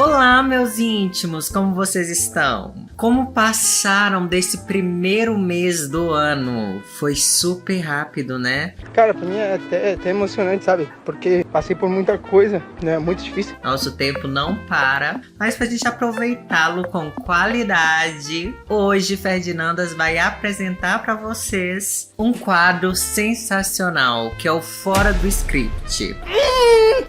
Olá, meus íntimos, como vocês estão? Como passaram desse primeiro mês do ano? Foi super rápido, né? Cara, pra mim é até emocionante, sabe? Porque passei por muita coisa, né? Muito difícil. Nosso tempo não para, mas pra gente aproveitá-lo com qualidade, hoje Ferdinandas vai apresentar pra vocês um quadro sensacional, que é o Fora do Script.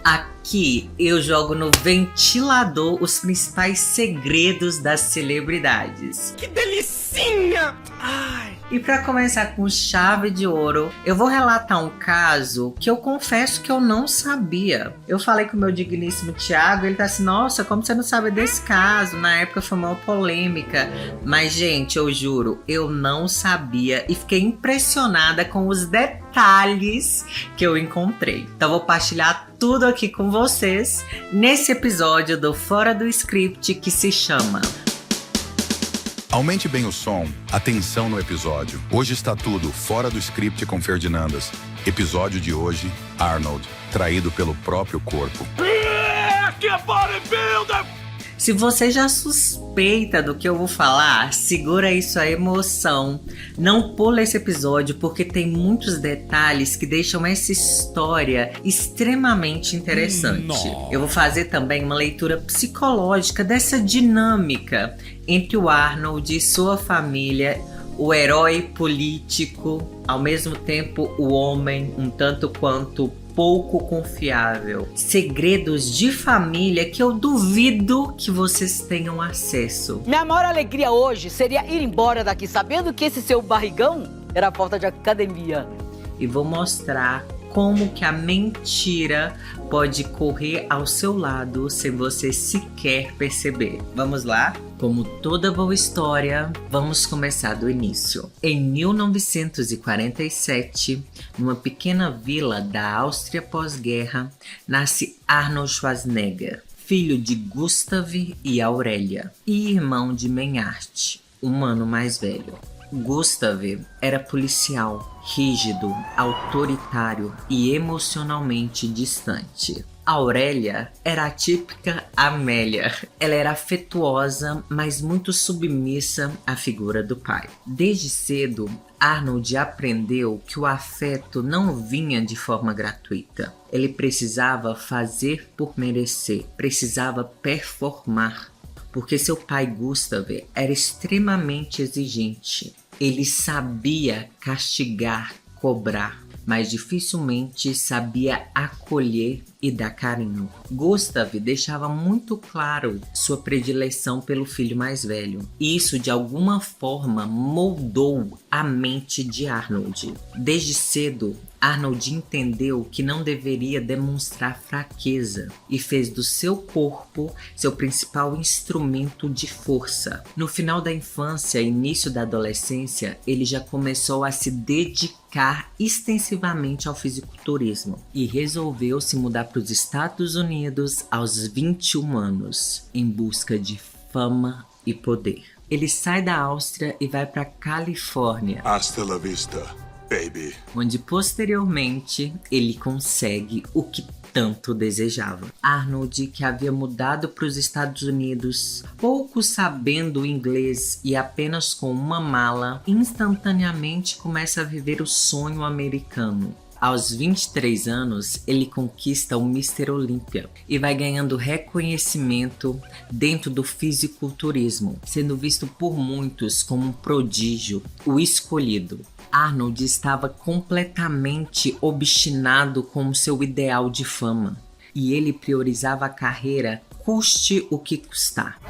Aqui eu jogo no ventilador os principais segredos das celebridades. Que delicinha! Ai! E para começar com chave de ouro, eu vou relatar um caso que eu confesso que eu não sabia. Eu falei com o meu digníssimo Thiago, ele tá assim, nossa, como você não sabe desse caso? Na época foi uma polêmica. Mas, gente, eu juro, eu não sabia e fiquei impressionada com os detalhes que eu encontrei. Então vou partilhar tudo aqui com vocês nesse episódio do Fora do Script que se chama... Aumente bem o som, atenção no episódio. Hoje está tudo fora do script com Ferdinandas. Episódio de hoje, Arnold, traído pelo próprio corpo. Que bodybuilder! Se você já suspeita do que eu vou falar, segura aí sua emoção. Não pula esse episódio porque tem muitos detalhes que deixam essa história extremamente interessante. Eu vou fazer também uma leitura psicológica dessa dinâmica entre o Arnold e sua família, o herói político, ao mesmo tempo o homem um tanto quanto pouco confiável. Segredos de família que eu duvido que vocês tenham acesso. Minha maior alegria hoje seria ir embora daqui sabendo que esse seu barrigão era falta de academia. E vou mostrar como que a mentira pode correr ao seu lado sem você sequer perceber. Vamos lá? Como toda boa história, vamos começar do início. Em 1947, numa pequena vila da Áustria pós-guerra, nasce Arnold Schwarzenegger, filho de Gustav e Aurélia, e irmão de Meinhard, um ano mais velho. Gustav era policial, rígido, autoritário e emocionalmente distante. Aurélia era a típica Amélia. Ela era afetuosa, mas muito submissa à figura do pai. Desde cedo, Arnold aprendeu que o afeto não vinha de forma gratuita. Ele precisava fazer por merecer, precisava performar. Porque seu pai Gustav era extremamente exigente. Ele sabia castigar, cobrar, mas dificilmente sabia acolher e dar carinho. Gustav deixava muito claro sua predileção pelo filho mais velho. Isso, de alguma forma, moldou a mente de Arnold. Desde cedo, Arnold entendeu que não deveria demonstrar fraqueza e fez do seu corpo seu principal instrumento de força. No final da infância e início da adolescência, ele já começou a se dedicar extensivamente ao fisiculturismo e resolveu se mudar para os Estados Unidos aos 21 anos, em busca de fama e poder. Ele sai da Áustria e vai para Califórnia. Hasta la vista, baby. Onde posteriormente ele consegue o que tanto desejava. Arnold, que havia mudado para os Estados Unidos, pouco sabendo inglês e apenas com uma mala, instantaneamente começa a viver o sonho americano. Aos 23 anos, ele conquista o Mr. Olímpia e vai ganhando reconhecimento dentro do fisiculturismo, sendo visto por muitos como um prodígio, o escolhido. Arnold estava completamente obstinado com o seu ideal de fama e ele priorizava a carreira, custe o que custar.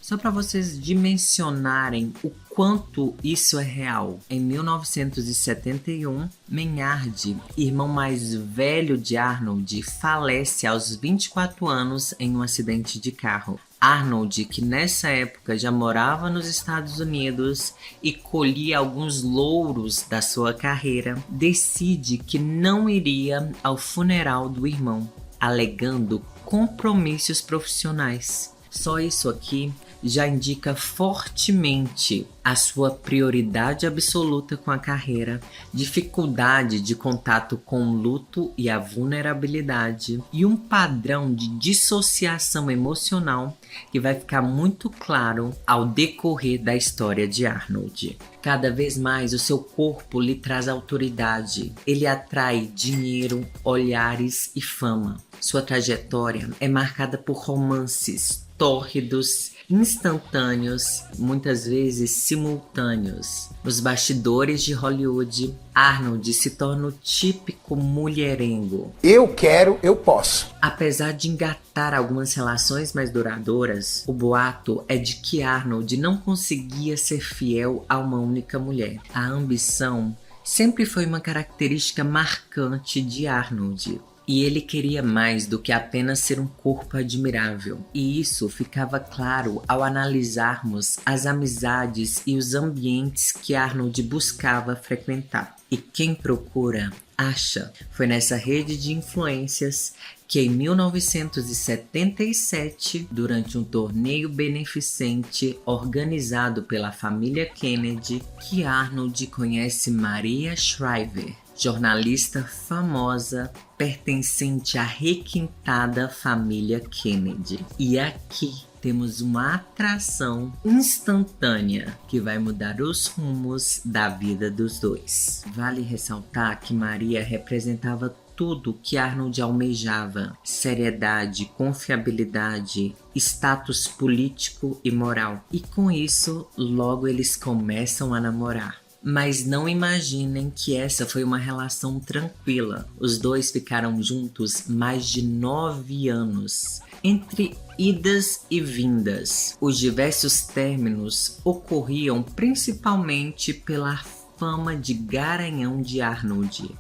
Só para vocês dimensionarem o quanto isso é real. Em 1971, Meinhard, irmão mais velho de Arnold, falece aos 24 anos em um acidente de carro. Arnold, que nessa época já morava nos Estados Unidos e colhia alguns louros da sua carreira, decide que não iria ao funeral do irmão, alegando compromissos profissionais. Só isso aqui já indica fortemente a sua prioridade absoluta com a carreira, dificuldade de contato com o luto e a vulnerabilidade e um padrão de dissociação emocional que vai ficar muito claro ao decorrer da história de Arnold. Cada vez mais o seu corpo lhe traz autoridade, ele atrai dinheiro, olhares e fama. Sua trajetória é marcada por romances tórridos, instantâneos, muitas vezes simultâneos. Nos bastidores de Hollywood, Arnold se torna o típico mulherengo. Eu quero, eu posso. Apesar de engatar algumas relações mais duradouras, o boato é de que Arnold não conseguia ser fiel a uma única mulher. A ambição sempre foi uma característica marcante de Arnold. E ele queria mais do que apenas ser um corpo admirável. E isso ficava claro ao analisarmos as amizades e os ambientes que Arnold buscava frequentar. E quem procura, acha. Foi nessa rede de influências que em 1977, durante um torneio beneficente organizado pela família Kennedy, que Arnold conhece Maria Shriver, jornalista famosa pertencente à requintada família Kennedy. E aqui temos uma atração instantânea que vai mudar os rumos da vida dos dois. Vale ressaltar que Maria representava tudo que Arnold almejava: seriedade, confiabilidade, status político e moral. E com isso, logo eles começam a namorar. Mas não imaginem que essa foi uma relação tranquila. Os dois ficaram juntos mais de 9 anos. Entre idas e vindas, os diversos términos ocorriam principalmente pela fama de garanhão de Arnold.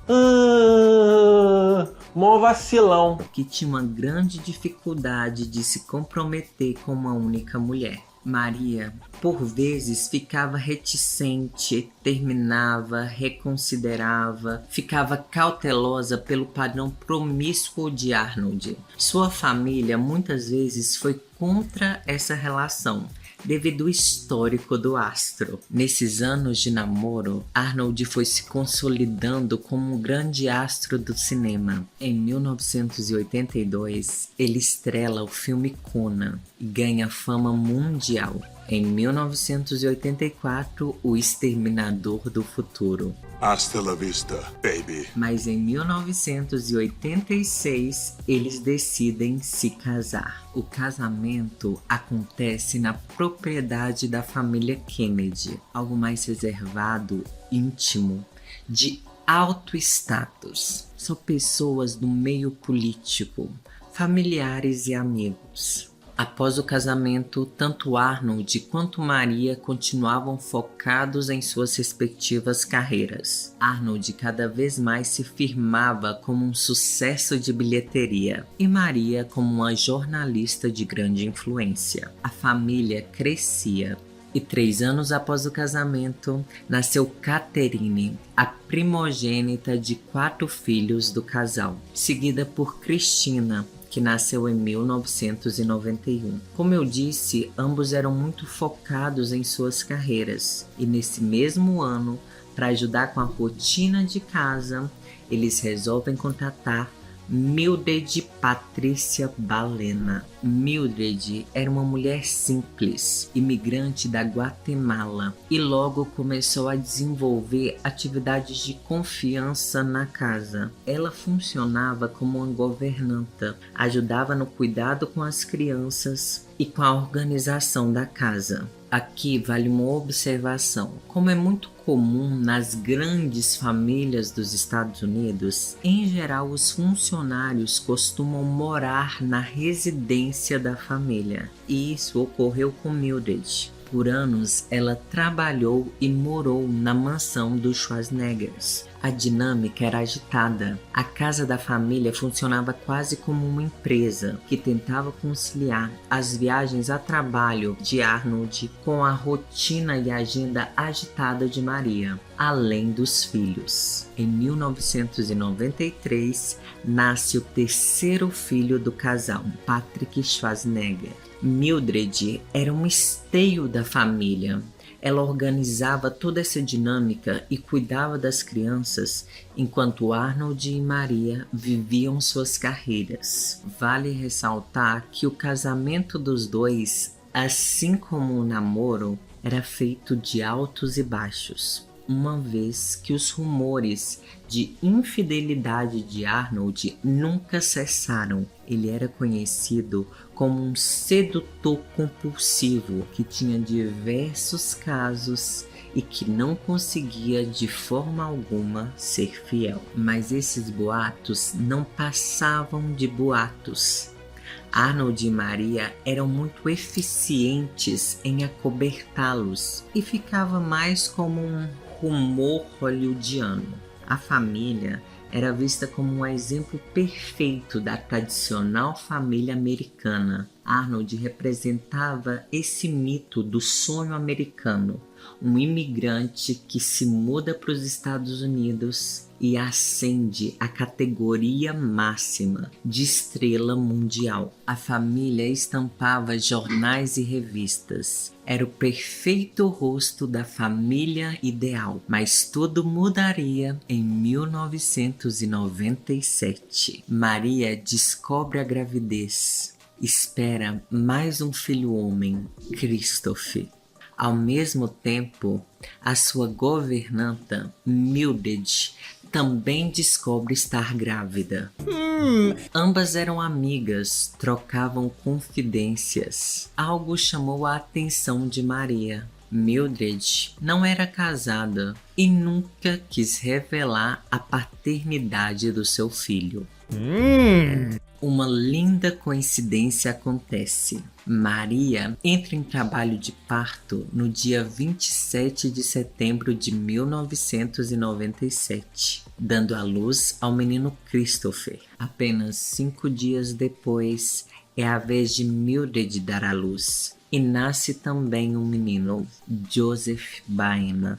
Mó vacilão. Que tinha uma grande dificuldade de se comprometer com uma única mulher. Maria, por vezes, ficava reticente, terminava, reconsiderava, ficava cautelosa pelo padrão promíscuo de Arnold. Sua família muitas vezes foi contra essa relação, devido ao histórico do astro. Nesses anos de namoro, Arnold foi se consolidando como um grande astro do cinema. Em 1982, ele estrela o filme Conan e ganha fama mundial. Em 1984, O Exterminador do Futuro. Hasta la vista, baby. Mas em 1986, eles decidem se casar. O casamento acontece na propriedade da família Kennedy, algo mais reservado, íntimo, de alto status. São pessoas do meio político, familiares e amigos. Após o casamento, tanto Arnold quanto Maria continuavam focados em suas respectivas carreiras. Arnold cada vez mais se firmava como um sucesso de bilheteria e Maria como uma jornalista de grande influência. A família crescia. E 3 anos após o casamento, nasceu Catherine, a primogênita de 4 filhos do casal, seguida por Cristina, que nasceu em 1991. Como eu disse, ambos eram muito focados em suas carreiras. E nesse mesmo ano, para ajudar com a rotina de casa, eles resolvem contratar Mildred Patrícia Balena. Mildred era uma mulher simples, imigrante da Guatemala, e logo começou a desenvolver atividades de confiança na casa. Ela funcionava como uma governanta, ajudava no cuidado com as crianças e com a organização da casa. Aqui vale uma observação. Como é muito comum nas grandes famílias dos Estados Unidos, em geral os funcionários costumam morar na residência da família. E isso ocorreu com Mildred. Por anos, ela trabalhou e morou na mansão dos Schwarzeneggers. A dinâmica era agitada. A casa da família funcionava quase como uma empresa que tentava conciliar as viagens a trabalho de Arnold com a rotina e agenda agitada de Maria, além dos filhos. Em 1993, nasce o terceiro filho do casal, Patrick Schwarzenegger. Mildred era um esteio da família. Ela organizava toda essa dinâmica e cuidava das crianças, enquanto Arnold e Maria viviam suas carreiras. Vale ressaltar que o casamento dos dois, assim como o namoro, era feito de altos e baixos, uma vez que os rumores de infidelidade de Arnold nunca cessaram. Ele era conhecido como um sedutor compulsivo que tinha diversos casos e que não conseguia de forma alguma ser fiel. Mas esses boatos não passavam de boatos. Arnold e Maria eram muito eficientes em acobertá-los e ficava mais como um rumor hollywoodiano. A família era vista como um exemplo perfeito da tradicional família americana. Arnold representava esse mito do sonho americano, um imigrante que se muda para os Estados Unidos e ascende à categoria máxima de estrela mundial. A família estampava jornais e revistas. Era o perfeito rosto da família ideal, mas tudo mudaria em 1997. Maria descobre a gravidez. Espera mais um filho homem, Christopher. Ao mesmo tempo, a sua governanta, Mildred, também descobre estar grávida. Ambas eram amigas, trocavam confidências. Algo chamou a atenção de Maria. Mildred não era casada e nunca quis revelar a paternidade do seu filho. Uma linda coincidência acontece. Maria entra em trabalho de parto no dia 27 de setembro de 1997, dando à luz ao menino Christopher. Apenas 5 dias depois, é a vez de Mildred dar à luz. E nasce também um menino, Joseph Baena.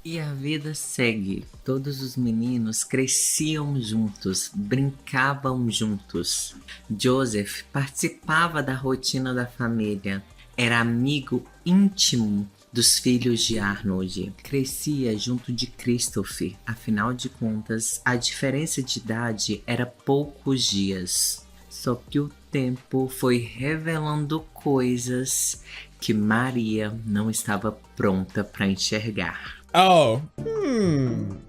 E a vida segue. Todos os meninos cresciam juntos, brincavam juntos. Joseph participava da rotina da família. Era amigo íntimo dos filhos de Arnold. Crescia junto de Christopher. Afinal de contas, a diferença de idade era poucos dias. Só que o tempo foi revelando coisas que Maria não estava pronta para enxergar.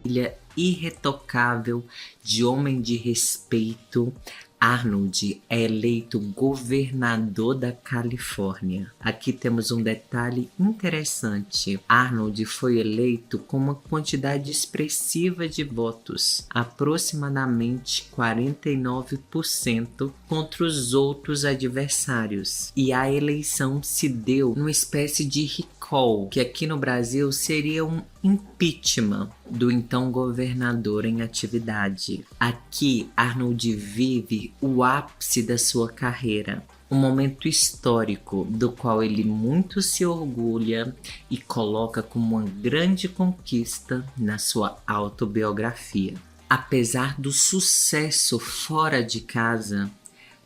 Filha irretocável de homem de respeito, Arnold é eleito governador da Califórnia. Aqui temos um detalhe interessante. Arnold foi eleito com uma quantidade expressiva de votos, aproximadamente 49% contra os outros adversários. E a eleição se deu numa espécie de recall, que aqui no Brasil seria um impeachment do então governador em atividade. Aqui, Arnold vive o ápice da sua carreira, um momento histórico do qual ele muito se orgulha e coloca como uma grande conquista na sua autobiografia. Apesar do sucesso fora de casa,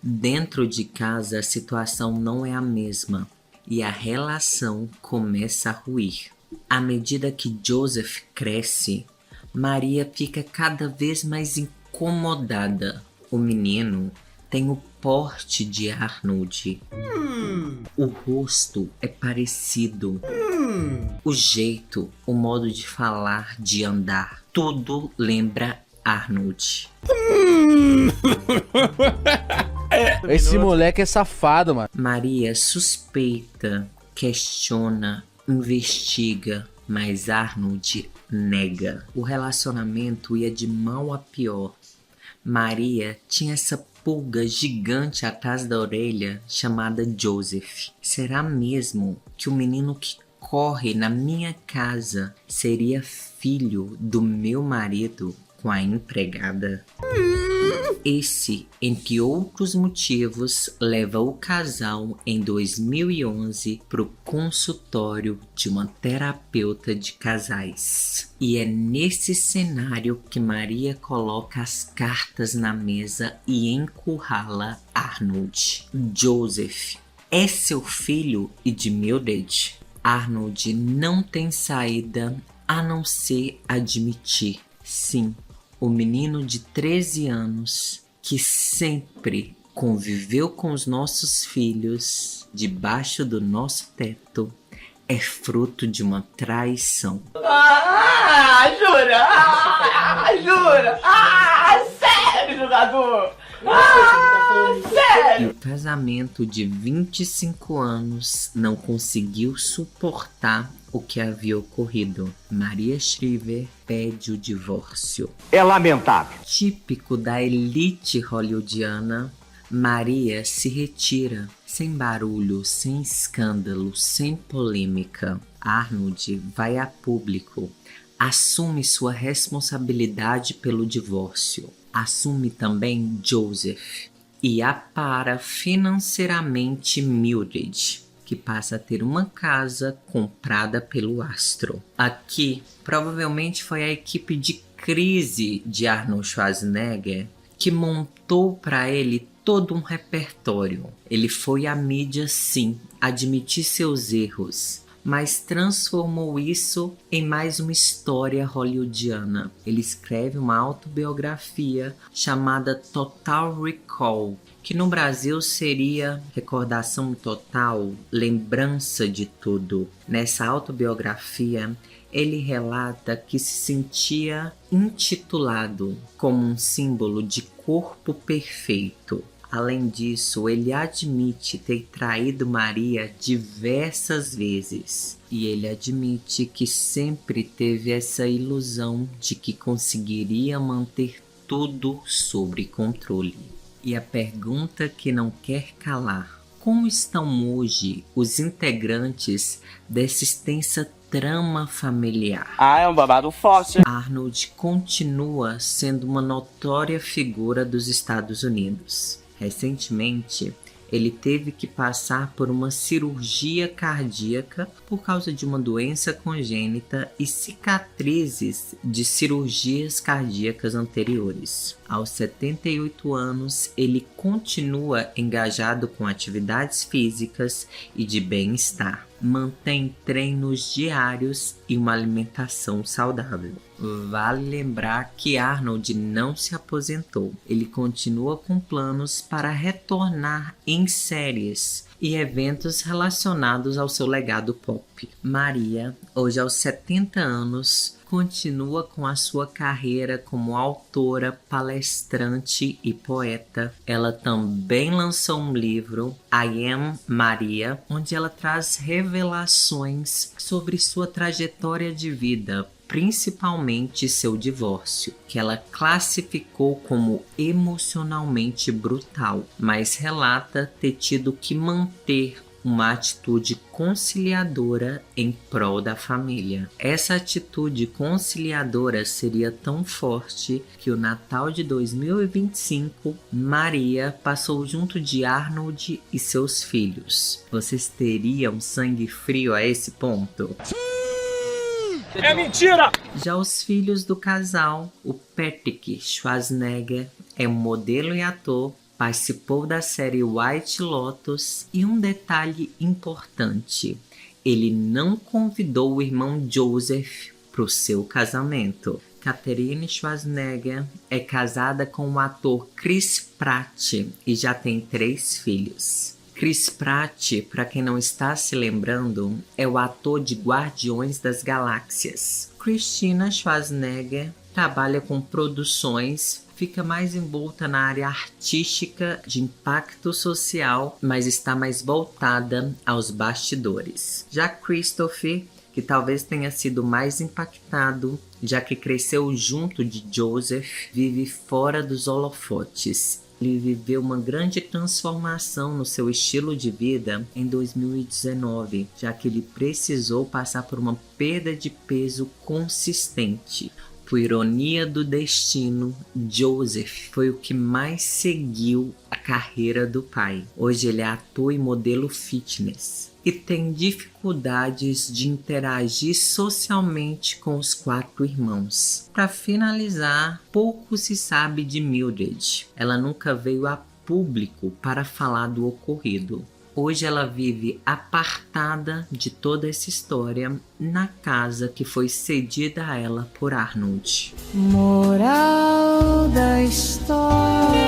dentro de casa a situação não é a mesma e a relação começa a ruir. À medida que Joseph cresce, Maria fica cada vez mais incomodada. O menino tem o porte de Arnold. O rosto é parecido. O jeito, o modo de falar, de andar, tudo lembra Arnold. Esse moleque é safado, mano. Maria suspeita, questiona, investiga, mas Arnold nega. O relacionamento ia de mal a pior. Maria tinha essa pulga gigante atrás da orelha chamada Joseph. Será mesmo que o menino que corre na minha casa seria filho do meu marido com a empregada? esse, entre outros motivos, leva o casal em 2011 para o consultório de uma terapeuta de casais. E é nesse cenário que Maria coloca as cartas na mesa e encurrala Arnold. Joseph é seu filho e de Mildred. Arnold não tem saída a não ser admitir, sim, o menino de 13 anos que sempre conviveu com os nossos filhos debaixo do nosso teto é fruto de uma traição. Jura? Sério, jogador? E o casamento de 25 anos não conseguiu suportar o que havia ocorrido. Maria Shriver pede o divórcio. É lamentável. Típico da elite hollywoodiana, Maria se retira, sem barulho, sem escândalo, sem polêmica. Arnold vai a público, assume sua responsabilidade pelo divórcio. Assume também Joseph e apara financeiramente Mildred, que passa a ter uma casa comprada pelo astro. Aqui, provavelmente foi a equipe de crise de Arnold Schwarzenegger que montou para ele todo um repertório. Ele foi à mídia, sim, admitir seus erros, mas transformou isso em mais uma história hollywoodiana. Ele escreve uma autobiografia chamada Total Recall, que no Brasil seria recordação total, lembrança de tudo. Nessa autobiografia, ele relata que se sentia intitulado como um símbolo de corpo perfeito. Além disso, ele admite ter traído Maria diversas vezes. E ele admite que sempre teve essa ilusão de que conseguiria manter tudo sob controle. E a pergunta que não quer calar: como estão hoje os integrantes dessa extensa trama familiar? É um babado forte. Arnold continua sendo uma notória figura dos Estados Unidos. Recentemente, ele teve que passar por uma cirurgia cardíaca por causa de uma doença congênita e cicatrizes de cirurgias cardíacas anteriores. Aos 78 anos, ele continua engajado com atividades físicas e de bem-estar. Mantém treinos diários e uma alimentação saudável. Vale lembrar que Arnold não se aposentou. Ele continua com planos para retornar em séries e eventos relacionados ao seu legado pop. Maria, hoje aos 70 anos, continua com a sua carreira como autora, palestrante e poeta. Ela também lançou um livro, I Am Maria, onde ela traz revelações sobre sua trajetória de vida, principalmente seu divórcio, que ela classificou como emocionalmente brutal, mas relata ter tido que manter uma atitude conciliadora em prol da família. Essa atitude conciliadora seria tão forte que o Natal de 2025, Maria passou junto de Arnold e seus filhos. Vocês teriam sangue frio a esse ponto? É mentira! Já os filhos do casal, o Patrick Schwarzenegger é um modelo e ator, participou da série White Lotus e um detalhe importante, ele não convidou o irmão Joseph para o seu casamento. Catherine Schwarzenegger é casada com o ator Chris Pratt e já tem 3 filhos. Chris Pratt, para quem não está se lembrando, é o ator de Guardiões das Galáxias. Christina Schwarzenegger trabalha com produções, fica mais envolta na área artística de impacto social, mas está mais voltada aos bastidores. Já Christopher, que talvez tenha sido mais impactado, já que cresceu junto de Joseph, vive fora dos holofotes. Ele viveu uma grande transformação no seu estilo de vida em 2019, já que ele precisou passar por uma perda de peso consistente. Por ironia do destino, Joseph foi o que mais seguiu a carreira do pai. Hoje ele é ator e modelo fitness e tem dificuldades de interagir socialmente com os 4 irmãos. Para finalizar, pouco se sabe de Mildred. Ela nunca veio a público para falar do ocorrido. Hoje ela vive apartada de toda essa história na casa que foi cedida a ela por Arnold. Moral da história.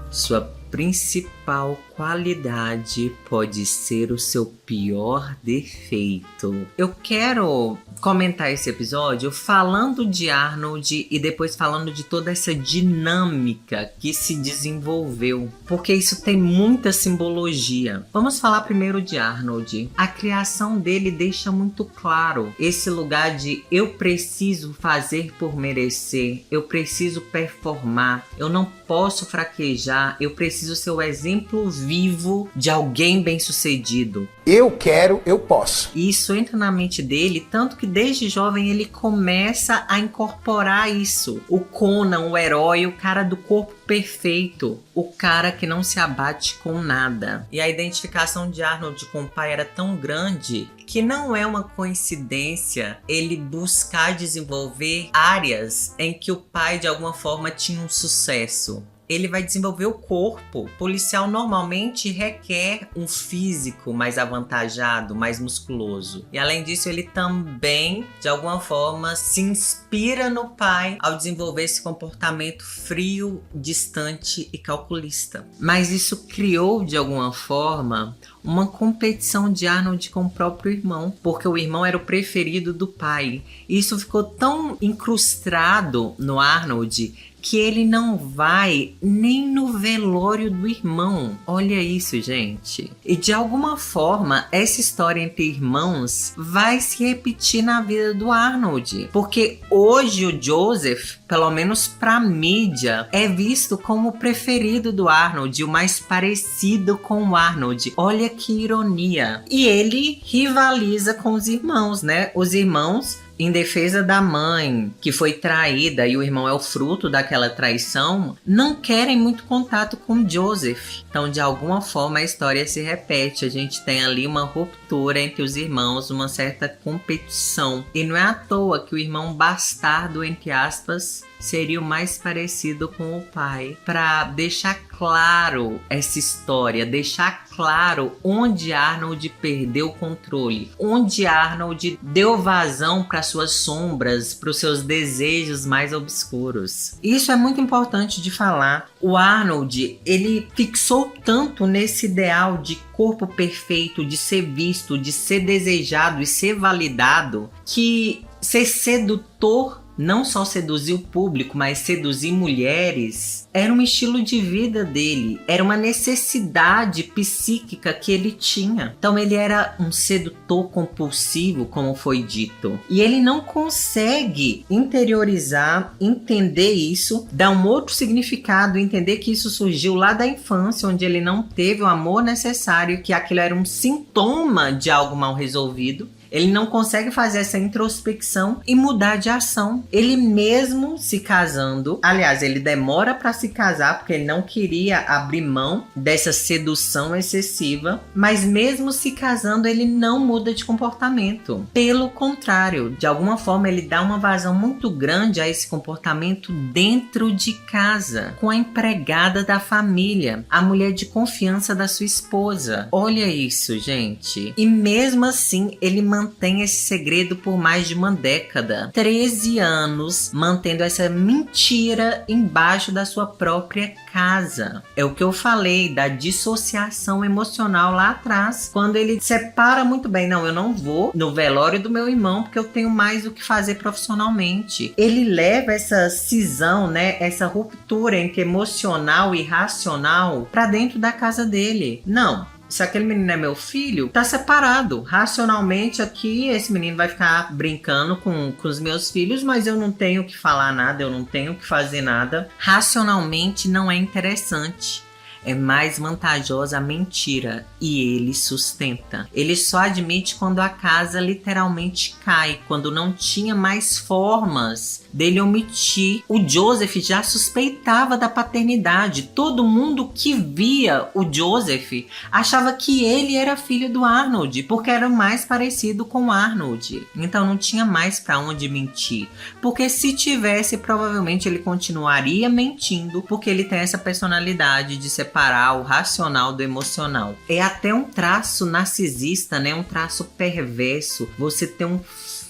Sua principal qualidade pode ser o seu pior defeito. Eu quero comentar esse episódio falando de Arnold e depois falando de toda essa dinâmica que se desenvolveu, porque isso tem muita simbologia. Vamos falar primeiro de Arnold. A criação dele deixa muito claro esse lugar de eu preciso fazer por merecer, eu preciso performar, eu não posso fraquejar, eu preciso ser o exemplo vivo de alguém bem-sucedido. Eu quero, eu posso. E isso entra na mente dele, tanto que desde jovem ele começa a incorporar isso. O Conan, o herói, o cara do corpo perfeito, o cara que não se abate com nada. E a identificação de Arnold com o pai era tão grande que não é uma coincidência ele buscar desenvolver áreas em que o pai de alguma forma tinha um sucesso. Ele vai desenvolver o corpo. Policial normalmente requer um físico mais avantajado, mais musculoso. E além disso, ele também, de alguma forma, se inspira no pai ao desenvolver esse comportamento frio, distante e calculista. Mas isso criou, de alguma forma, uma competição de Arnold com o próprio irmão, porque o irmão era o preferido do pai. E isso ficou tão incrustado no Arnold que ele não vai nem no velório do irmão. Olha isso, gente. E de alguma forma, essa história entre irmãos vai se repetir na vida do Arnold. Porque hoje o Joseph, pelo menos pra mídia, é visto como o preferido do Arnold, o mais parecido com o Arnold. Olha que ironia. E ele rivaliza com os irmãos, né? Os irmãos, em defesa da mãe, que foi traída e o irmão é o fruto daquela traição, não querem muito contato com Joseph. Então, de alguma forma, a história se repete. A gente tem ali uma ruptura entre os irmãos, uma certa competição. E não é à toa que o irmão bastardo, entre aspas, seria o mais parecido com o pai, para deixar claro essa história, deixar claro onde Arnold perdeu o controle, onde Arnold deu vazão para suas sombras, para os seus desejos mais obscuros. Isso é muito importante de falar. O Arnold, ele fixou tanto nesse ideal de corpo perfeito, de ser visto, de ser desejado e ser validado, que ser sedutor não só seduzir o público, mas seduzir mulheres, era um estilo de vida dele, era uma necessidade psíquica que ele tinha. Então ele era um sedutor compulsivo, como foi dito. E ele não consegue interiorizar, entender isso, dar um outro significado, entender que isso surgiu lá da infância, onde ele não teve o amor necessário, que aquilo era um sintoma de algo mal resolvido. Ele não consegue fazer essa introspecção e mudar de ação. Ele mesmo se casando, aliás, ele demora para se casar porque ele não queria abrir mão dessa sedução excessiva, mas mesmo se casando ele não muda de comportamento. Pelo contrário, de alguma forma ele dá uma vazão muito grande a esse comportamento dentro de casa, com a empregada da família, a mulher de confiança da sua esposa. Olha isso, gente. E mesmo assim ele mantém esse segredo por mais de uma década. 13 anos mantendo essa mentira embaixo da sua própria casa. É o que eu falei da dissociação emocional lá atrás, quando ele separa muito bem. Não, eu não vou no velório do meu irmão porque eu tenho mais o que fazer profissionalmente. Ele leva essa cisão, né, essa ruptura entre emocional e racional para dentro da casa dele. Não. Se aquele menino é meu filho, tá separado. Racionalmente aqui, esse menino vai ficar brincando com os meus filhos, mas eu não tenho que falar nada, eu não tenho que fazer nada. Racionalmente não é interessante. é mais vantajosa a mentira e ele sustenta. Ele só admite quando a casa literalmente cai, quando não tinha mais formas dele omitir. O Joseph já suspeitava da paternidade. Todo mundo que via o Joseph achava que ele era filho do Arnold, porque era mais parecido com o Arnold. Então não tinha mais pra onde mentir. Porque se tivesse, provavelmente ele continuaria mentindo, porque ele tem essa personalidade de separar o racional do emocional. É até um traço narcisista, né? Um traço perverso. Você ter um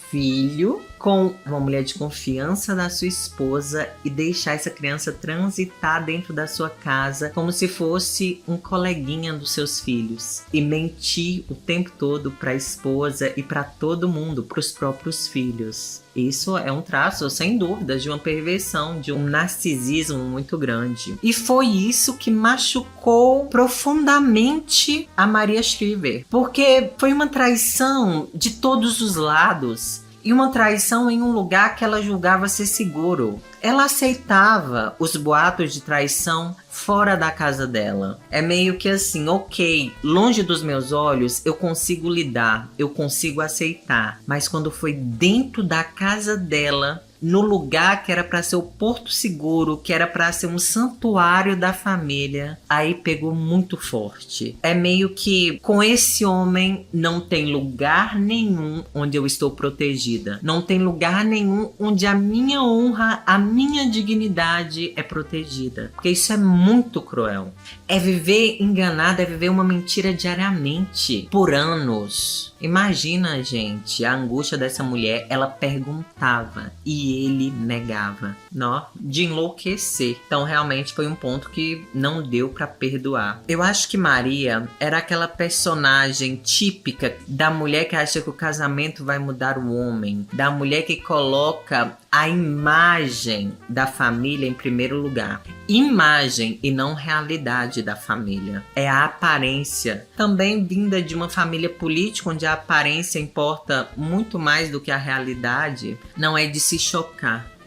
filho com uma mulher de confiança da sua esposa e deixar essa criança transitar dentro da sua casa como se fosse um coleguinha dos seus filhos e mentir o tempo todo para a esposa e para todo mundo, para os próprios filhos. Isso é um traço, sem dúvida, de uma perversão, de um narcisismo muito grande. E foi isso que machucou profundamente a Maria Shriver, porque foi uma traição de todos os lados. E uma traição em um lugar que ela julgava ser seguro. Ela aceitava os boatos de traição fora da casa dela. É meio que assim, ok, longe dos meus olhos eu consigo lidar, eu consigo aceitar. Mas quando foi dentro da casa dela, no lugar que era para ser o porto seguro, que era para ser um santuário da família, aí pegou muito forte. É meio que com esse homem não tem lugar nenhum onde eu estou protegida. Não tem lugar nenhum onde a minha honra, a minha dignidade é protegida. Porque isso é muito cruel. É viver enganada, é viver uma mentira diariamente, por anos. Imagina, gente, a angústia dessa mulher. Ela perguntava e ele negava, de enlouquecer. Então realmente foi um ponto que não deu pra perdoar. Eu acho que Maria era aquela personagem típica da mulher que acha que o casamento vai mudar o homem, da mulher que coloca a imagem da família em primeiro lugar. Imagem e não realidade da família. É a aparência. Também vinda de uma família política onde a aparência importa muito mais do que a realidade. Não é de se chocar.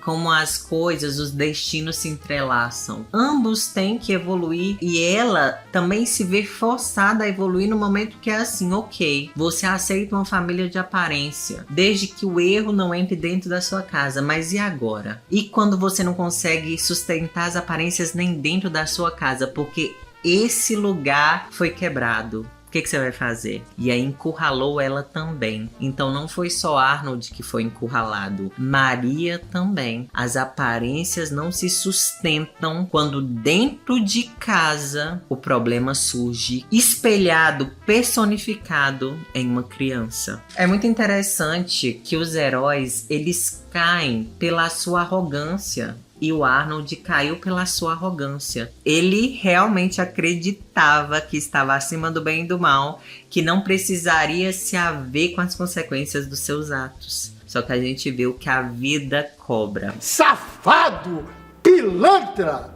Como as coisas, os destinos se entrelaçam. Ambos têm que evoluir e ela também se vê forçada a evoluir no momento que é assim, ok, você aceita uma família de aparência, desde que o erro não entre dentro da sua casa, mas e agora? E quando você não consegue sustentar as aparências nem dentro da sua casa, porque esse lugar foi quebrado? O que você vai fazer? E aí encurralou ela também. Então não foi só Arnold que foi encurralado, Maria também. As aparências não se sustentam quando dentro de casa o problema surge espelhado, personificado em uma criança. É muito interessante que os heróis, eles caem pela sua arrogância. E o Arnold caiu pela sua arrogância. Ele realmente acreditava que estava acima do bem e do mal, que não precisaria se haver com as consequências dos seus atos. Só que a gente vê o que a vida cobra. Safado! Pilantra!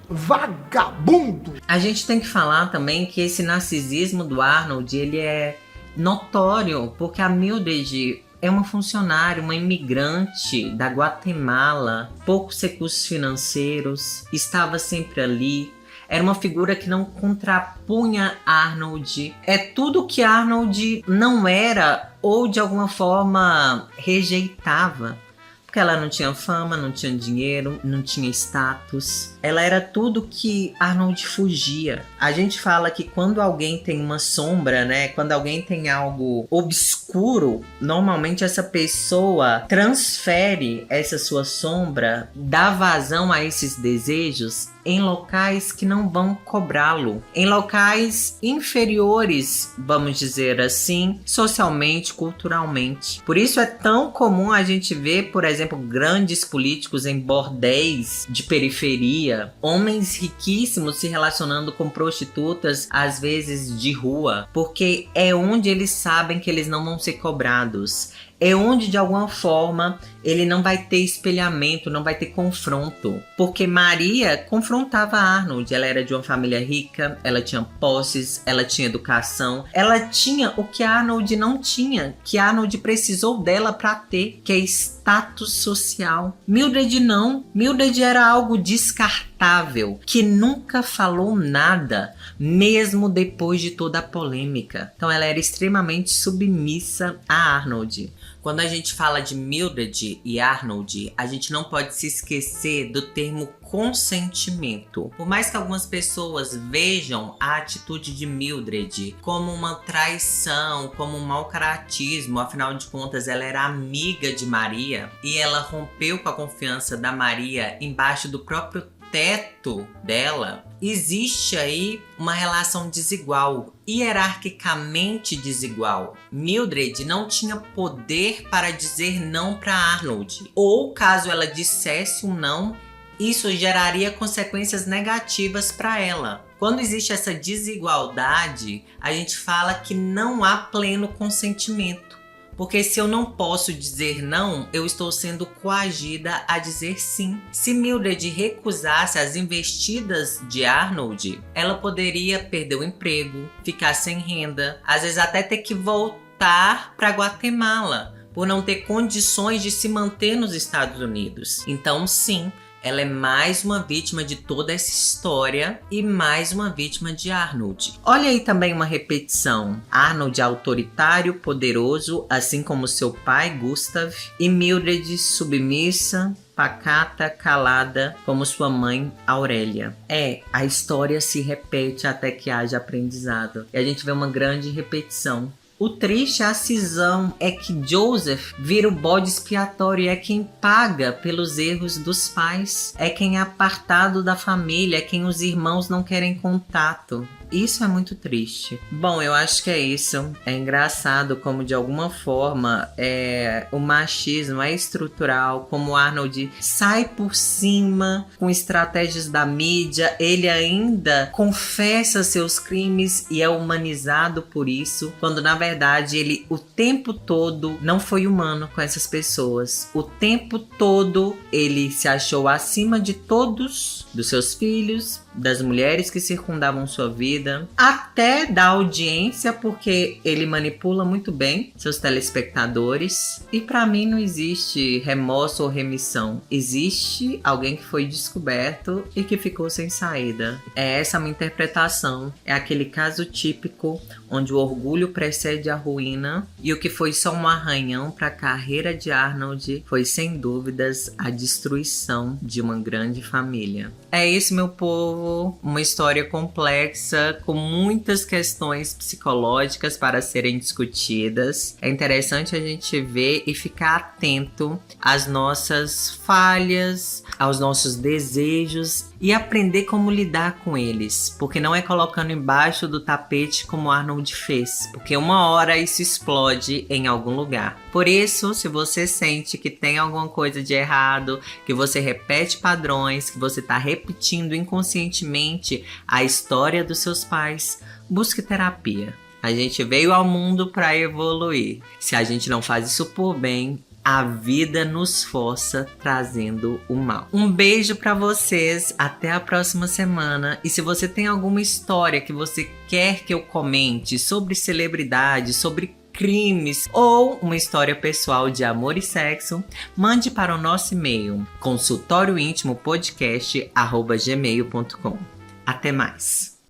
Vagabundo! A gente tem que falar também que esse narcisismo do Arnold, ele é notório, porque a Mildred é uma funcionária, uma imigrante da Guatemala, poucos recursos financeiros, estava sempre ali. Era uma figura que não contrapunha Arnold. É tudo que Arnold não era ou de alguma forma rejeitava. Porque ela não tinha fama, não tinha dinheiro, não tinha status. Ela era tudo que Arnold fugia. A gente fala que quando alguém tem uma sombra, né? Quando alguém tem algo obscuro, normalmente essa pessoa transfere essa sua sombra, dá vazão a esses desejos em locais que não vão cobrá-lo, em locais inferiores, vamos dizer assim, socialmente, culturalmente. Por isso é tão comum a gente ver, por exemplo, grandes políticos em bordéis de periferia, homens riquíssimos se relacionando com prostitutas, às vezes de rua, porque é onde eles sabem que eles não vão ser cobrados. É onde, de alguma forma, ele não vai ter espelhamento, não vai ter confronto. Porque Maria confrontava Arnold. Ela era de uma família rica, ela tinha posses, ela tinha educação. Ela tinha o que Arnold não tinha, que Arnold precisou dela para ter, que é status social. Mildred não. Mildred era algo descartável. notável que nunca falou nada, mesmo depois de toda a polêmica. Então ela era extremamente submissa a Arnold. Quando a gente fala de Mildred e Arnold, a gente não pode se esquecer do termo consentimento. Por mais que algumas pessoas vejam a atitude de Mildred como uma traição, como um mau caratismo, afinal de contas ela era amiga de Maria e ela rompeu com a confiança da Maria embaixo do próprio teto dela, existe aí uma relação desigual, hierarquicamente desigual. Mildred não tinha poder para dizer não para Arnold, ou caso ela dissesse um não, isso geraria consequências negativas para ela. Quando existe essa desigualdade, a gente fala que não há pleno consentimento. Porque se eu não posso dizer não, eu estou sendo coagida a dizer sim. Se Mildred recusasse as investidas de Arnold, ela poderia perder o emprego, ficar sem renda, às vezes até ter que voltar para Guatemala, por não ter condições de se manter nos Estados Unidos. Então, sim, ela é mais uma vítima de toda essa história e mais uma vítima de Arnold. Olha aí também uma repetição. Arnold autoritário, poderoso, assim como seu pai, Gustav, e Mildred submissa, pacata, calada, como sua mãe, Aurélia. A história se repete até que haja aprendizado. E a gente vê uma grande repetição. O triste, a cisão, é que Joseph vira o bode expiatório e é quem paga pelos erros dos pais. É quem é apartado da família, é quem os irmãos não querem contato. Isso é muito triste. Bom, eu acho que é isso. É engraçado como, de alguma forma, o machismo é estrutural, como o Arnold sai por cima com estratégias da mídia, ele ainda confessa seus crimes e é humanizado por isso, quando na verdade ele o tempo todo não foi humano com essas pessoas. O tempo todo ele se achou acima de todos, dos seus filhos, das mulheres que circundavam sua vida, até da audiência, porque ele manipula muito bem seus telespectadores. E para mim não existe remorso ou remissão. Existe alguém que foi descoberto e que ficou sem saída. É essa a minha interpretação. É aquele caso típico onde o orgulho precede a ruína e o que foi só um arranhão para a carreira de Arnold foi sem dúvidas a destruição de uma grande família. É isso, meu povo, uma história complexa com muitas questões psicológicas para serem discutidas. É interessante a gente ver e ficar atento às nossas falhas, aos nossos desejos e aprender como lidar com eles, porque não é colocando embaixo do tapete como Arnold fez, porque uma hora isso explode em algum lugar. Por isso, se você sente que tem alguma coisa de errado, que você repete padrões, que você está repetindo inconscientemente a história dos seus pais, busque terapia. A gente veio ao mundo para evoluir. Se a gente não faz isso por bem, a vida nos força trazendo o mal. Um beijo pra vocês, até a próxima semana. E se você tem alguma história que você quer que eu comente sobre celebridades, sobre crimes ou uma história pessoal de amor e sexo, mande para o nosso e-mail consultóriointimopodcast@gmail.com. Até mais!